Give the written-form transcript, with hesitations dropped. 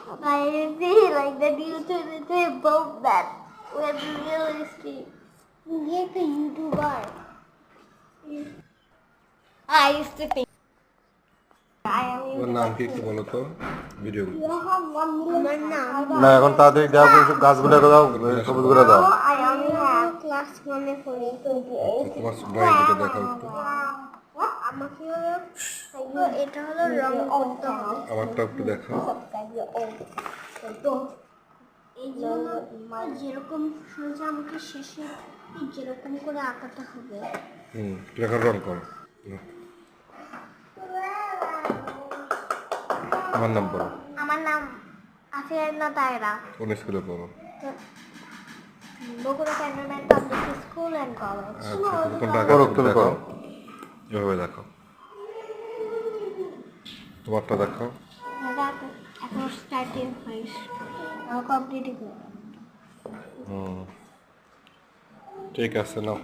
I see like that you turn into a boat that was realistic. You're a YouTuber. I used to think I am তোমার নাম কি একটু বলো তো video You have 1 million. না এখন তাড়াতাড়ি দাও কিন্তু গাছগুলো দাও সবুজগুলো দাও I only have class 1 for আচ্ছা তোমার ড্রয়িং দুটো দেখাও একটু আমাকে হলো এটা হলো রং করতে হবে আমারটা একটু দেখাও এই জন্য যেরকম সোজা আমাকে শেষে যেরকম করে আঁকাতে হবে তুমি এখন রং করো আমার নাম বলো আমার নাম আফিয়ানা তায়রা কোন স্কুলে পড়ো Bogura cantonment public school and college আচ্ছা তুমি কোনটা করো, আঁকা তুমি দেখো করো। এভাবে দেখো তোমারটা দেখো এখন স্টার্টিং হয়েছে কমপ্লিট করে ঠিক আছে নাও